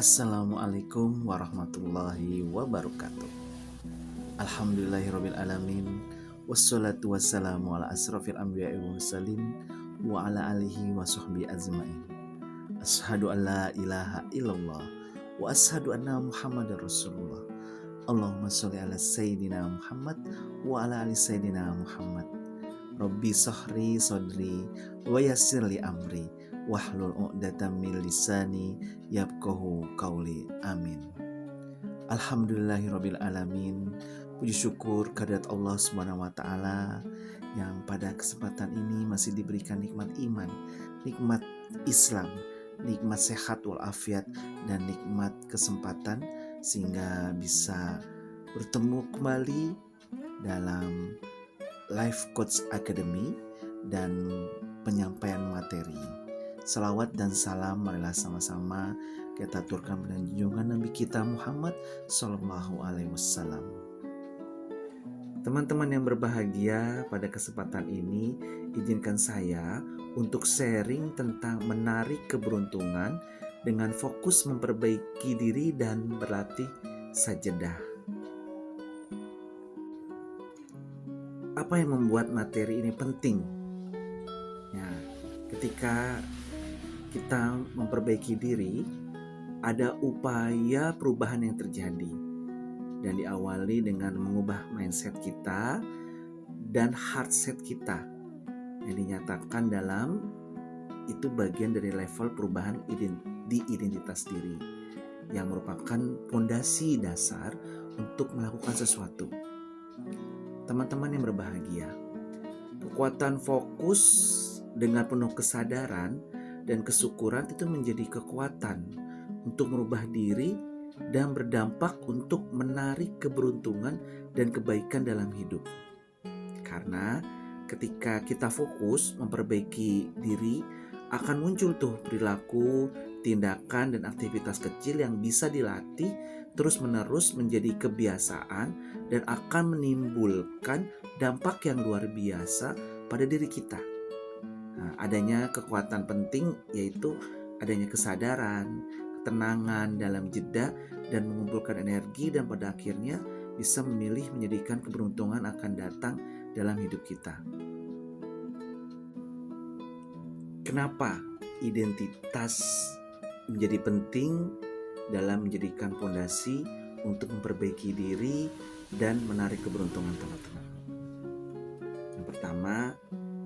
Assalamualaikum warahmatullahi wabarakatuh. Alhamdulillahirabbil alamin. Wassalatu wassalamu ala asrofil anbiya'i wal mursalin wa ala alihi wa sahbihi ajmain. Asyhadu an la ilaha illallah wa asyhadu anna Muhammadar Rasulullah. Allahumma sholli ala sayyidina Muhammad wa ala ali sayyidina Muhammad. Rabbi sahri sodri wa yassir li amri wahlul 'uqdatam min lisani yafqahu qauli. Amin. Alhamdulillahirabbil alamin. Puji syukur kehadirat Allah Subhanahu wa taala yang pada kesempatan ini masih diberikan nikmat iman, nikmat Islam, nikmat sehat walafiat, dan nikmat kesempatan sehingga bisa bertemu kembali dalam Life Coach Academy dan penyampaian materi. Salawat dan salam marilah sama-sama kita aturkan pada junjungan Nabi kita Muhammad Sallallahu Alaihi Wasallam. Teman-teman yang berbahagia, pada kesempatan ini izinkan saya untuk sharing tentang menarik keberuntungan dengan fokus memperbaiki diri dan berlatih sajadah. Apa yang membuat materi ini penting? Ya, ketika kita memperbaiki diri, ada upaya perubahan yang terjadi dan diawali dengan mengubah mindset kita dan heart set kita yang dinyatakan dalam itu bagian dari level perubahan di identitas diri yang merupakan fondasi dasar untuk melakukan sesuatu. Teman-teman yang berbahagia, kekuatan fokus dengan penuh kesadaran dan kesyukuran itu menjadi kekuatan untuk merubah diri dan berdampak untuk menarik keberuntungan dan kebaikan dalam hidup. Karena ketika kita fokus memperbaiki diri, akan muncul tuh perilaku, tindakan, dan aktivitas kecil yang bisa dilatih terus-menerus menjadi kebiasaan dan akan menimbulkan dampak yang luar biasa pada diri kita. Nah, adanya kekuatan penting yaitu adanya kesadaran, ketenangan dalam jeda dan mengumpulkan energi, dan pada akhirnya bisa memilih menjadikan keberuntungan akan datang dalam hidup kita. Kenapa identitas menjadi penting dalam menjadikan fondasi untuk memperbaiki diri dan menarik keberuntungan, teman-teman? Yang pertama,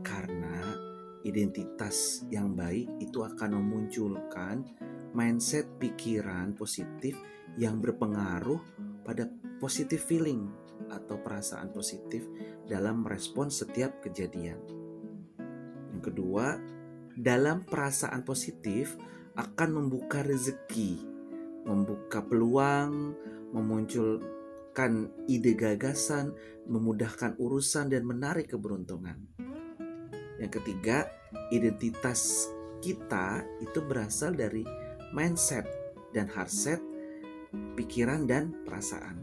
karena identitas yang baik itu akan memunculkan mindset pikiran positif yang berpengaruh pada positive feeling atau perasaan positif dalam merespon setiap kejadian. Yang kedua, dalam perasaan positif akan membuka rezeki, membuka peluang, memunculkan ide gagasan, memudahkan urusan, dan menarik keberuntungan. Yang ketiga, identitas kita itu berasal dari mindset dan heart set, pikiran dan perasaan.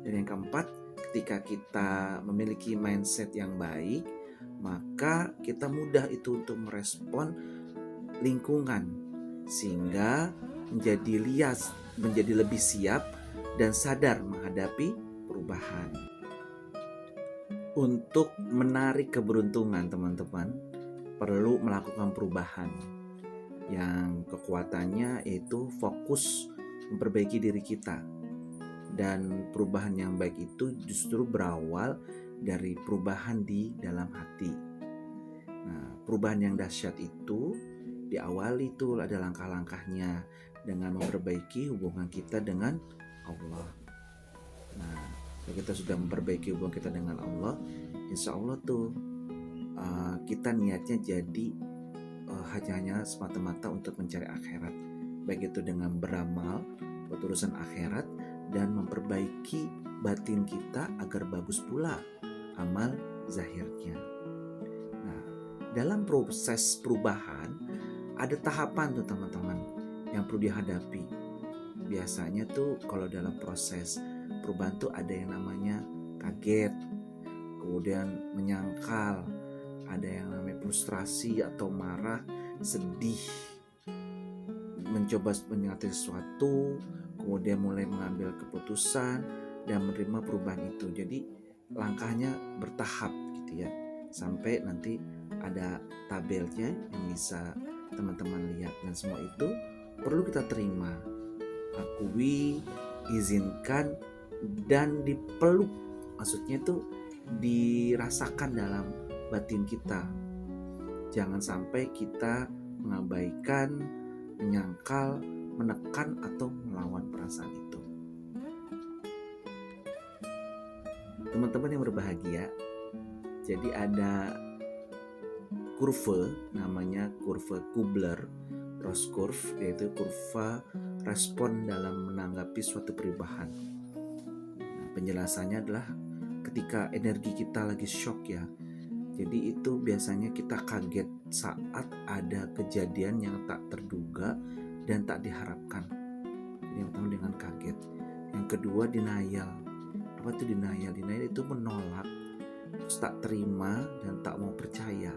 Dan yang keempat, ketika kita memiliki mindset yang baik, maka kita mudah itu untuk merespon lingkungan sehingga menjadi lebih siap dan sadar menghadapi perubahan. Untuk menarik keberuntungan, teman-teman perlu melakukan perubahan yang kekuatannya yaitu fokus memperbaiki diri kita. Dan perubahan yang baik itu justru berawal dari perubahan di dalam hati. Nah, perubahan yang dahsyat itu diawali itu ada langkah-langkahnya dengan memperbaiki hubungan kita dengan Allah. Nah, kalau kita sudah memperbaiki hubungan kita dengan Allah, insya Allah tuh kita niatnya jadi hanya semata-mata untuk mencari akhirat, baik itu dengan beramal buat urusan akhirat dan memperbaiki batin kita agar bagus pula amal zahirnya. Nah, dalam proses perubahan ada tahapan tuh, teman-teman, yang perlu dihadapi. Biasanya tuh kalau dalam proses perubahan tuh ada yang namanya kaget, kemudian menyangkal, ada yang namanya frustrasi atau marah, sedih. mencoba mengerti sesuatu, kemudian mulai mengambil keputusan dan menerima perubahan itu. Jadi langkahnya bertahap gitu ya, sampai nanti ada tabelnya yang bisa teman-teman lihat, dan semua itu perlu kita terima, akui, izinkan, dan dipeluk. Maksudnya itu dirasakan dalam batin kita. Jangan sampai kita mengabaikan, menyangkal, menekan, atau melawan perasaan itu. Teman-teman yang berbahagia, jadi ada kurva namanya kurva Kubler-Ross curve, yaitu kurva respon dalam menanggapi suatu perubahan. Nah, penjelasannya adalah ketika energi kita lagi shock ya, jadi itu biasanya kita kaget saat ada kejadian yang tak terduga dan tak diharapkan. Jadi yang pertama dengan kaget. Yang kedua denial. Apa itu denial? Denial itu menolak, terus tak terima dan tak mau percaya.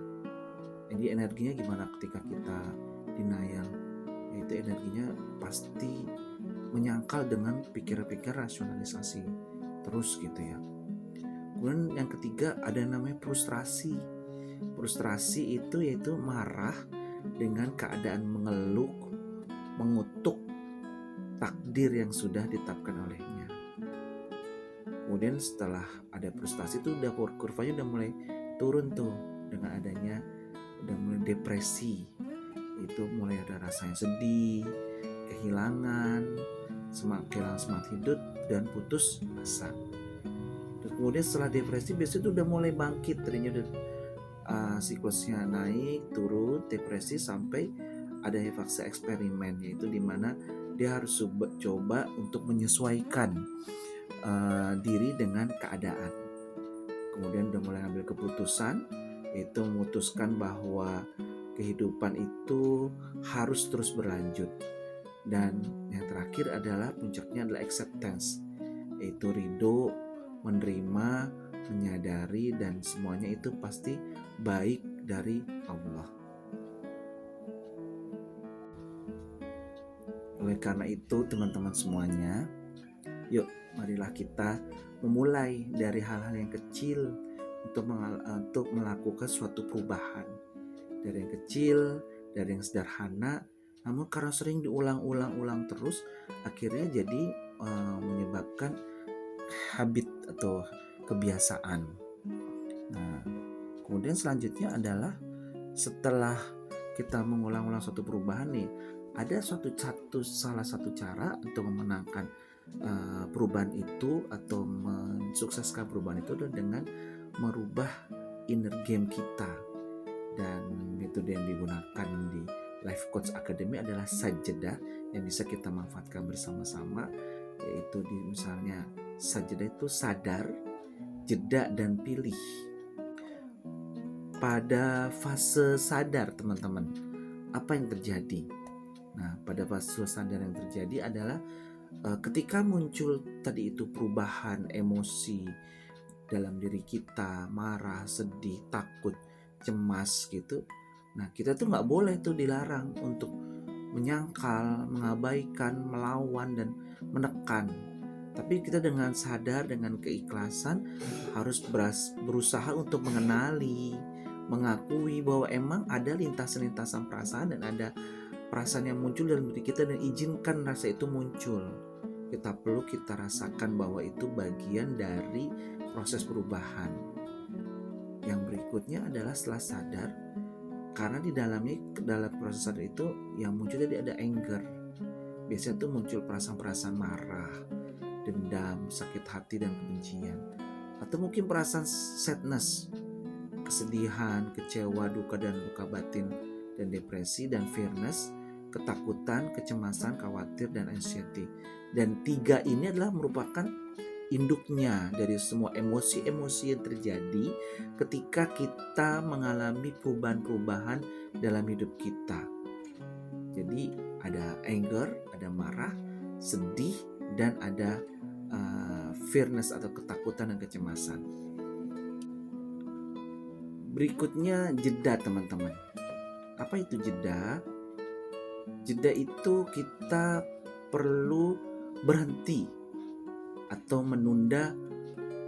Jadi energinya gimana ketika kita denial? Yaitu energinya pasti menyangkal dengan pikir-pikir rasionalisasi terus gitu ya. Kemudian yang ketiga ada yang namanya frustrasi. Frustrasi itu yaitu marah dengan keadaan mengeluh, mengutuk takdir yang sudah ditetapkan olehnya. Kemudian setelah ada frustrasi itu udah kurvanya udah mulai turun tuh, dengan adanya udah mulai depresi. Itu mulai ada rasanya sedih, kehilangan semangat hidup, dan putus asa. Kemudian setelah depresi biasanya itu udah mulai bangkit, tadinya udah siklusnya naik turun depresi sampai ada fase eksperimen, yaitu dimana dia harus coba untuk menyesuaikan diri dengan keadaan. Kemudian udah mulai ambil keputusan, yaitu memutuskan bahwa kehidupan itu harus terus berlanjut. Dan yang terakhir adalah puncaknya adalah acceptance, yaitu ridho, menerima, menyadari, dan semuanya itu pasti baik dari Allah. Oleh karena itu teman-teman semuanya, yuk marilah kita memulai dari hal-hal yang kecil untuk melakukan suatu perubahan. Dari yang kecil, dari yang sederhana, namun karena sering diulang-ulang terus, akhirnya jadi menyebabkan habit atau kebiasaan. Nah, kemudian selanjutnya adalah setelah kita mengulang-ulang suatu perubahan nih, ada salah satu cara untuk memenangkan perubahan itu atau mensukseskan perubahan itu adalah dengan merubah inner game kita. Dan metode yang digunakan di Life Coach Academy adalah sajadah yang bisa kita manfaatkan bersama-sama, yaitu misalnya sajadah itu sadar, jeda, dan pilih. Pada fase sadar teman-teman, apa yang terjadi? Nah, pada fase sadar yang terjadi adalah ketika muncul tadi itu perubahan emosi dalam diri kita, marah, sedih, takut, cemas gitu. Nah, kita tuh nggak boleh tuh dilarang untuk menyangkal, mengabaikan, melawan, dan menekan. Tapi kita dengan sadar, dengan keikhlasan harus berusaha untuk mengenali, mengakui bahwa emang ada lintasan-lintasan perasaan dan ada perasaan yang muncul dalam diri kita, dan izinkan rasa itu muncul. Kita perlu kita rasakan bahwa itu bagian dari proses perubahan. Yang berikutnya adalah setelah sadar, karena di dalam proses sadar itu yang muncul tadi ada anger. Biasanya tuh muncul perasaan-perasaan marah, dendam, sakit hati, dan kebencian. Atau mungkin perasaan sadness, kesedihan, kecewa, duka, dan luka batin, dan depresi, dan fearness, ketakutan, kecemasan, khawatir, dan anxiety. Dan 3 ini adalah merupakan induknya dari semua emosi-emosi yang terjadi ketika kita mengalami perubahan-perubahan dalam hidup kita. Jadi ada anger, ada marah, sedih, dan ada fearness atau ketakutan dan kecemasan. Berikutnya jeda teman-teman. Apa itu jeda? Jeda itu kita perlu berhenti atau menunda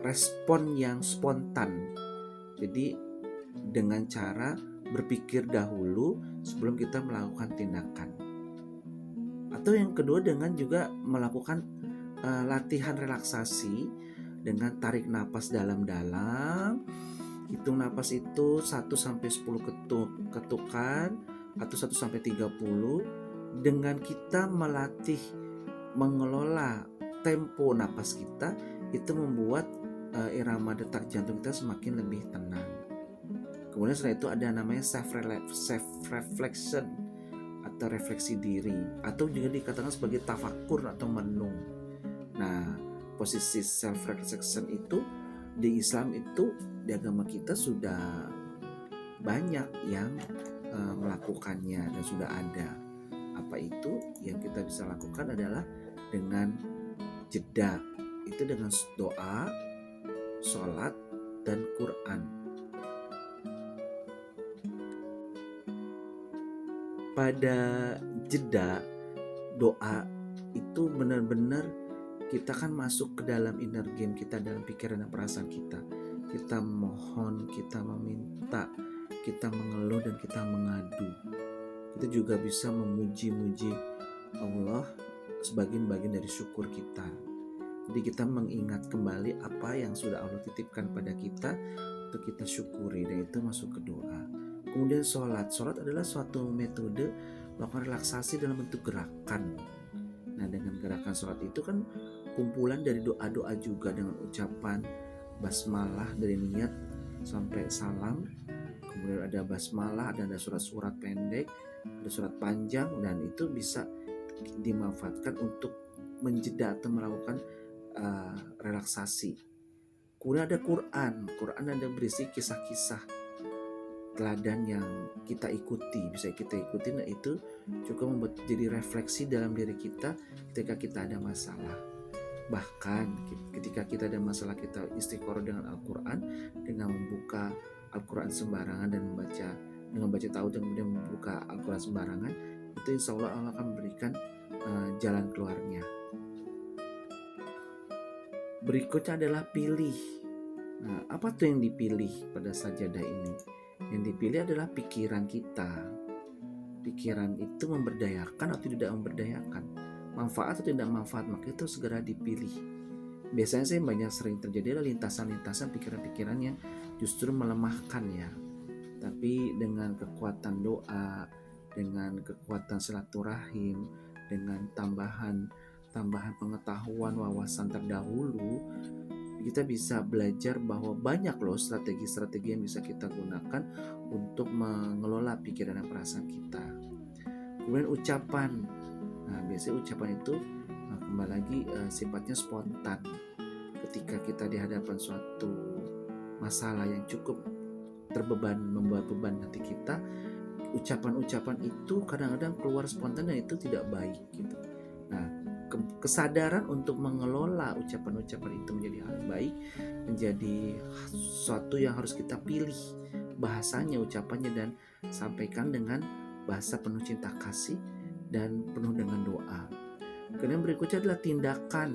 respon yang spontan. Jadi dengan cara berpikir dahulu sebelum kita melakukan tindakan. Atau yang kedua dengan juga melakukan latihan relaksasi dengan tarik napas dalam-dalam. Hitung napas itu 1 sampai 10 ketukan atau 1 sampai 30. Dengan kita melatih mengelola tempo napas kita, itu membuat irama detak jantung kita semakin lebih tenang. Kemudian setelah itu ada namanya self reflection atau refleksi diri, atau juga dikatakan sebagai tafakur atau merenung. Nah, posisi self reflection itu di Islam itu, di agama kita sudah banyak yang melakukannya dan sudah ada. Apa itu? Yang kita bisa lakukan adalah dengan jeda, itu dengan doa, sholat, dan Quran. Pada jeda doa itu benar-benar kita kan masuk ke dalam inner game kita, dalam pikiran dan perasaan kita. Kita mohon, kita meminta, kita mengeluh, dan kita mengadu. Kita juga bisa memuji-muji Allah sebagai bagian dari syukur kita. Jadi kita mengingat kembali apa yang sudah Allah titipkan pada kita untuk kita syukuri, dan itu masuk ke doa. Kemudian sholat adalah suatu metode melakukan relaksasi dalam bentuk gerakan. Nah, dengan gerakan sholat itu kan kumpulan dari doa-doa juga, dengan ucapan basmalah dari niat sampai salam. Kemudian ada basmalah, ada surat-surat pendek, ada surat panjang, dan itu bisa dimanfaatkan untuk menjeda atau melakukan relaksasi. Kemudian ada Quran ada berisi kisah-kisah teladan yang kita ikuti, bisa kita ikuti. Nah, itu juga membuat jadi refleksi dalam diri kita ketika kita ada masalah. Bahkan ketika kita ada masalah, kita istiqoroh dengan Al-Quran, dengan membuka Al-Quran sembarangan dan membaca tahu dan kemudian membuka Al-Quran sembarangan, itu insya Allah akan memberikan jalan keluarnya. Berikutnya adalah pilih. Nah, apa tuh yang dipilih pada sajadah ini? Yang dipilih adalah pikiran kita. Pikiran itu memberdayakan atau tidak memberdayakan, manfaat atau tidak manfaat, maka itu segera dipilih. Biasanya sering terjadi adalah lintasan-lintasan pikiran-pikiran yang justru melemahkan ya. Tapi dengan kekuatan doa, dengan kekuatan silaturahim, dengan tambahan pengetahuan, wawasan terdahulu, kita bisa belajar bahwa banyak loh strategi-strategi yang bisa kita gunakan untuk mengelola pikiran dan perasaan kita. Kemudian ucapan. Nah, biasanya ucapan itu kembali lagi sifatnya spontan. Ketika kita di hadapan suatu masalah yang cukup membawa beban hati kita, ucapan-ucapan itu kadang-kadang keluar spontan dan itu tidak baik gitu. Nah, kesadaran untuk mengelola ucapan-ucapan itu menjadi hal baik, menjadi sesuatu yang harus kita pilih bahasanya, ucapannya, dan sampaikan dengan bahasa penuh cinta kasih dan penuh dengan doa. Kemudian berikutnya adalah tindakan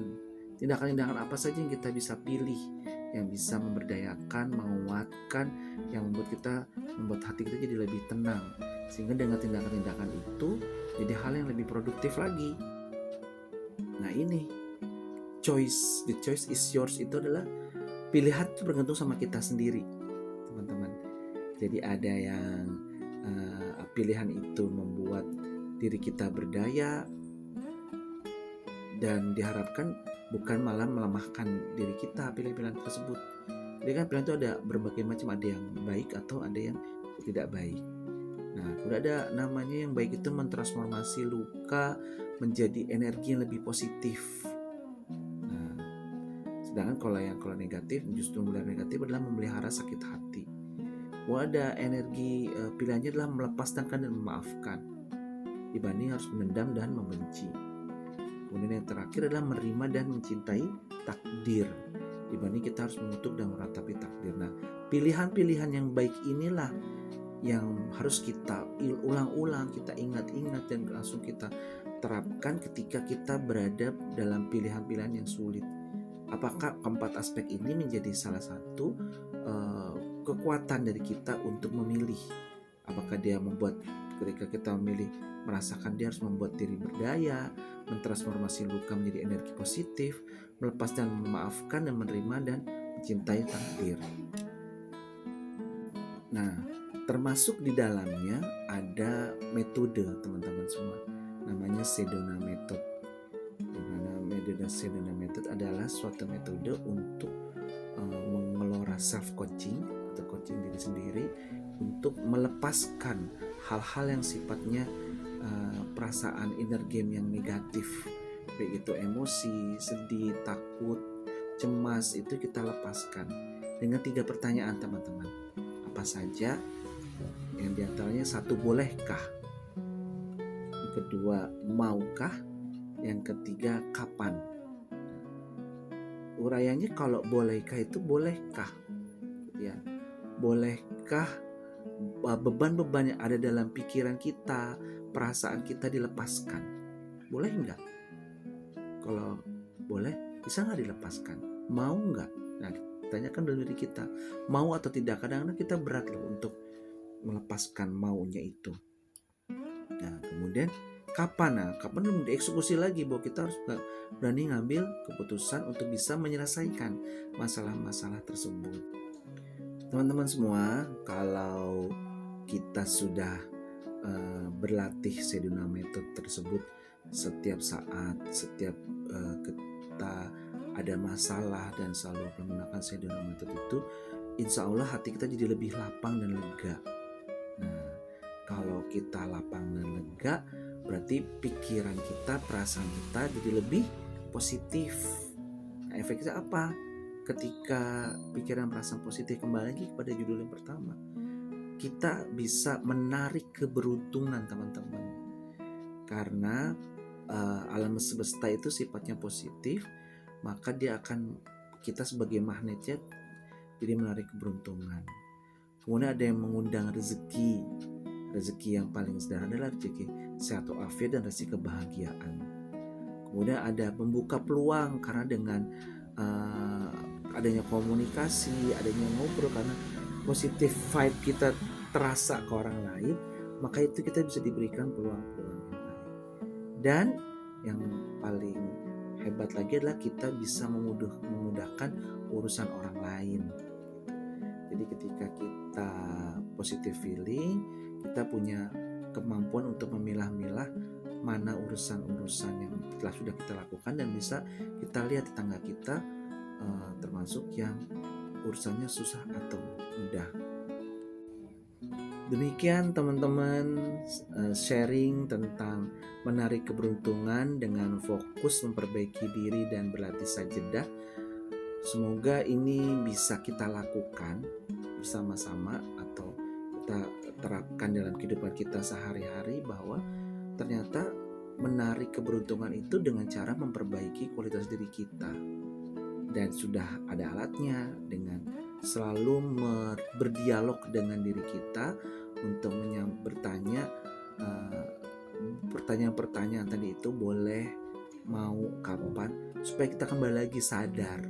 apa saja yang kita bisa pilih, yang bisa memberdayakan, menguatkan, yang membuat hati kita jadi lebih tenang, sehingga dengan tindakan-tindakan itu jadi hal yang lebih produktif lagi. Nah, ini the choice is yours, itu adalah pilihan itu bergantung sama kita sendiri, teman-teman. Jadi ada yang pilihan itu membuat diri kita berdaya dan diharapkan bukan malah melemahkan diri kita pilihan-pilihan tersebut. Jadi kan pilihan itu ada berbagai macam, ada yang baik atau ada yang tidak baik. Nah, udah ada namanya yang baik itu mentransformasi luka menjadi energi yang lebih positif. Nah, sedangkan kalau negatif, justru memelihara negatif adalah memelihara sakit hati. Ada energi pilihannya adalah melepaskan dan memaafkan dibanding harus mendendam dan membenci. Kemudian yang terakhir adalah menerima dan mencintai takdir dibanding kita harus mengutuk dan meratapi takdir. Nah, pilihan-pilihan yang baik inilah yang harus kita ulang-ulang, kita ingat-ingat dan langsung kita terapkan ketika kita berada dalam pilihan-pilihan yang sulit. Apakah keempat aspek ini menjadi salah satu kekuatan dari kita untuk memilih? Apakah dia membuat ketika kita memilih merasakan dia harus membuat diri berdaya, mentransformasi luka menjadi energi positif, melepas dan memaafkan dan menerima dan mencintai takdir. Nah, termasuk di dalamnya ada metode teman-teman semua, namanya Sedona Method. Dimana metode Sedona Method adalah suatu metode untuk mengelola self coaching atau coaching diri sendiri untuk melepaskan hal-hal yang sifatnya perasaan inner game yang negatif, baik itu emosi, sedih, takut, cemas, itu kita lepaskan dengan 3 pertanyaan teman-teman. Apa saja? Yang diantaranya 1, bolehkah? Yang kedua, maukah? Yang ketiga, kapan? Urayanya kalau bolehkah itu bolehkah? Ya, bolehkah beban-beban yang ada dalam pikiran kita, perasaan kita dilepaskan? Boleh enggak? Kalau boleh, bisa nggak dilepaskan? Mau nggak? Nah, tanyakan dalam diri kita, mau atau tidak. Kadang-kadang kita berat loh untuk melepaskan maunya itu. Nah, kemudian kapan? Nah, kapan belum dieksekusi lagi, bahwa kita harus berani ngambil keputusan untuk bisa menyelesaikan masalah-masalah tersebut. Teman-teman semua, kalau kita sudah berlatih Sedona Method tersebut setiap saat, setiap kita ada masalah dan selalu menggunakan Sedona Method itu, insya Allah hati kita jadi lebih lapang dan lega. Nah, kalau kita lapang dan lega, berarti pikiran kita, perasaan kita jadi lebih positif. Nah, efeknya apa? Ketika pikiran perasaan positif, kembali lagi kepada judul yang pertama, kita bisa menarik keberuntungan teman-teman. Karena alam semesta itu sifatnya positif, maka dia akan, kita sebagai magnetnya jadi menarik keberuntungan. Kemudian ada yang mengundang rezeki. Rezeki yang paling sederhana adalah rezeki sehat walafiat dan rezeki kebahagiaan. Kemudian ada membuka peluang, karena dengan adanya komunikasi, adanya ngobrol, karena positif vibe kita terasa ke orang lain, maka itu kita bisa diberikan peluang-peluang yang lain. Dan yang paling hebat lagi adalah kita bisa memudahkan urusan orang lain. Jadi ketika kita positive feeling, kita punya kemampuan untuk memilah-milah mana urusan-urusan yang telah sudah kita lakukan, dan bisa kita lihat tetangga kita termasuk yang urusannya susah atau mudah. Demikian teman-teman, sharing tentang menarik keberuntungan dengan fokus memperbaiki diri dan berlatih sajadah. Semoga ini bisa kita lakukan bersama-sama atau kita terapkan dalam kehidupan kita sehari-hari, bahwa ternyata menarik keberuntungan itu dengan cara memperbaiki kualitas diri kita. Dan sudah ada alatnya, dengan selalu berdialog dengan diri kita untuk bertanya pertanyaan-pertanyaan tadi itu, boleh, mau, kapan, supaya kita kembali lagi sadar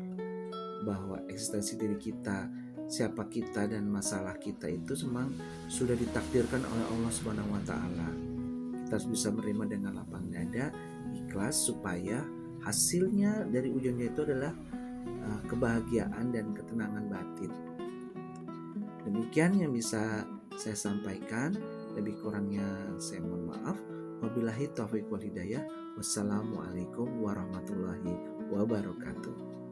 bahwa eksistensi diri kita, siapa kita dan masalah kita itu memang sudah ditakdirkan oleh Allah Subhanahu wa taala. Kita harus bisa menerima dengan lapang dada, ikhlas, supaya hasilnya dari ujungnya itu adalah kebahagiaan dan ketenangan batin. Demikian yang bisa saya sampaikan, lebih kurangnya saya mohon maaf. Wabillahi taufiq wal hidayah. Wassalamualaikum warahmatullahi wabarakatuh.